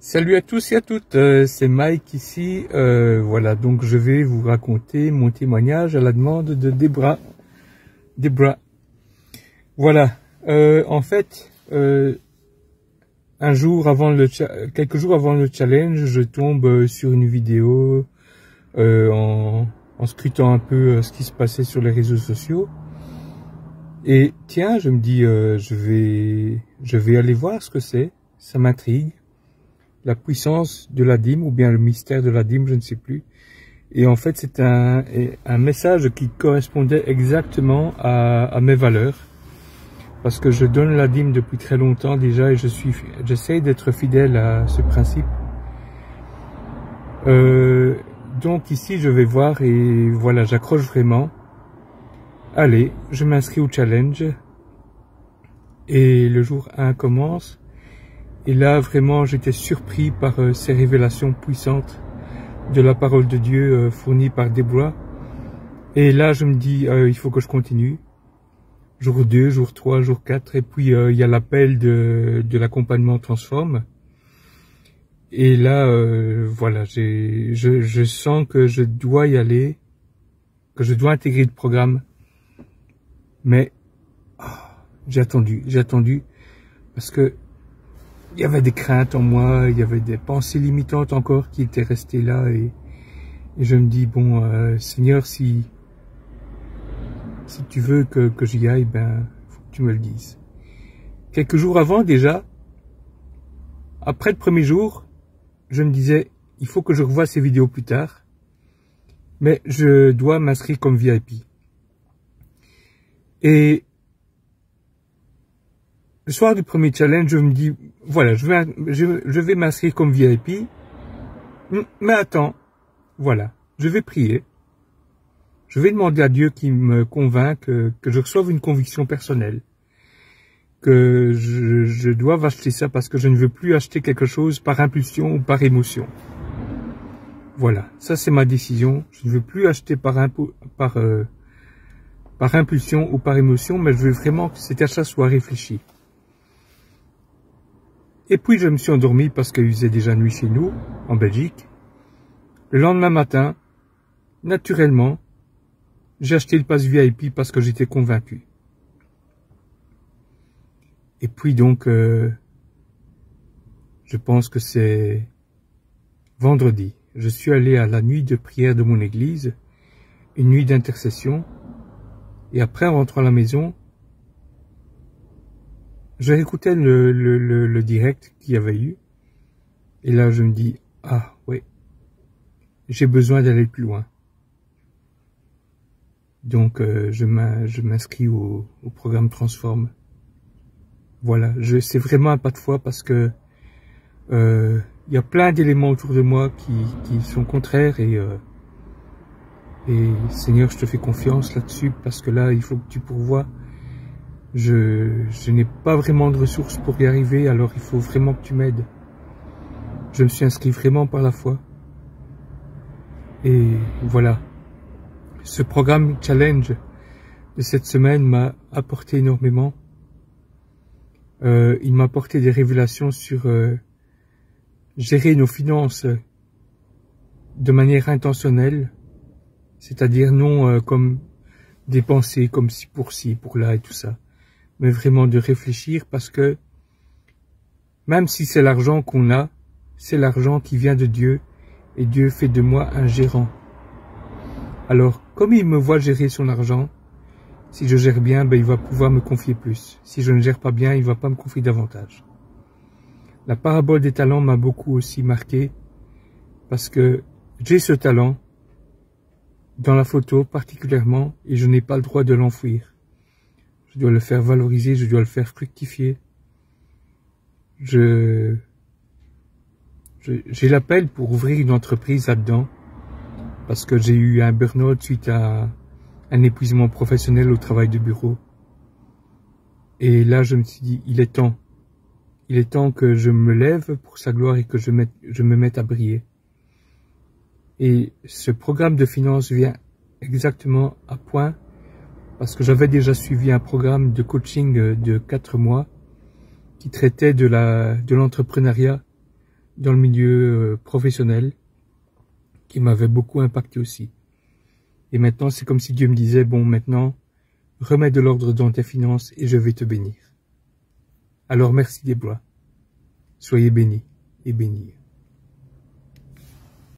Salut à tous et à toutes, c'est Mike ici. Voilà, donc je vais vous raconter mon témoignage à la demande de Debra. Voilà, en fait, quelques jours avant le challenge, je tombe sur une vidéo en scrutant un peu ce qui se passait sur les réseaux sociaux. Et tiens, je me dis, je vais aller voir ce que c'est. Ça m'intrigue. La puissance de la dîme, ou bien le mystère de la dîme, je ne sais plus. Et en fait, c'est un message qui correspondait exactement à mes valeurs. Parce que je donne la dîme depuis très longtemps déjà et j'essaie d'être fidèle à ce principe. Donc ici, je vais voir et voilà, j'accroche vraiment. Allez, je m'inscris au challenge. Et le jour 1 commence. Et là, vraiment, j'étais surpris par ces révélations puissantes de la parole de Dieu fournie par Debra. Et là, je me dis, il faut que je continue. Jour 2, jour 3, jour 4. Et puis, il y a l'appel de l'accompagnement Transforme. Et là, voilà, je sens que je dois y aller, que je dois intégrer le programme. Mais j'ai attendu, parce que il y avait des craintes en moi, il y avait des pensées limitantes encore qui étaient restées là et je me dis, bon, Seigneur, si tu veux que j'y aille, ben, faut que tu me le dises. Quelques jours avant déjà, après le premier jour, je me disais, il faut que je revoie ces vidéos plus tard, mais je dois m'inscrire comme VIP. Et le soir du premier challenge, je me dis, voilà, je vais m'inscrire comme VIP, mais attends, voilà, je vais prier. Je vais demander à Dieu qu'il me convainque que je reçoive une conviction personnelle, que je dois acheter ça parce que je ne veux plus acheter quelque chose par impulsion ou par émotion. Voilà, ça c'est ma décision. Je ne veux plus acheter par impulsion ou par émotion, mais je veux vraiment que cet achat soit réfléchi. Et puis je me suis endormi parce qu'il faisait déjà nuit chez nous, en Belgique. Le lendemain matin, naturellement, j'ai acheté le pass VIP parce que j'étais convaincu. Et puis donc, je pense que c'est vendredi. Je suis allé à la nuit de prière de mon église, une nuit d'intercession. Et après, en rentrant à la maison, je réécoutais le direct qu'il y avait eu. Et là, je me dis, ah ouais, j'ai besoin d'aller plus loin. Donc, je m'inscris au programme Transforme. Voilà, c'est vraiment un pas de foi parce que il y a plein d'éléments autour de moi qui sont contraires et Seigneur, je te fais confiance là-dessus parce que là, il faut que tu pourvoies. Je n'ai pas vraiment de ressources pour y arriver, alors il faut vraiment que tu m'aides. Je me suis inscrit vraiment par la foi. Et voilà. Ce programme challenge de cette semaine m'a apporté énormément. Il m'a apporté des révélations sur gérer nos finances de manière intentionnelle, c'est-à-dire non comme dépenser comme ci, pour là et tout ça, mais vraiment de réfléchir parce que même si c'est l'argent qu'on a, c'est l'argent qui vient de Dieu et Dieu fait de moi un gérant. Alors, comme il me voit gérer son argent, si je gère bien, ben, il va pouvoir me confier plus. Si je ne gère pas bien, il va pas me confier davantage. La parabole des talents m'a beaucoup aussi marqué parce que j'ai ce talent dans la photo particulièrement et je n'ai pas le droit de l'enfouir. Je dois le faire valoriser, je dois le faire fructifier. J'ai l'appel pour ouvrir une entreprise là-dedans parce que j'ai eu un burn-out suite à un épuisement professionnel au travail de bureau. Et là, je me suis dit, il est temps. Il est temps que je me lève pour sa gloire et que je me mette à briller. Et ce programme de finances vient exactement à point parce que j'avais déjà suivi un programme de coaching de 4 mois qui traitait de l'entrepreneuriat dans le milieu professionnel qui m'avait beaucoup impacté aussi. Et maintenant, c'est comme si Dieu me disait, bon, maintenant, remets de l'ordre dans tes finances et je vais te bénir. Alors merci Déborah. Soyez bénis et bénis.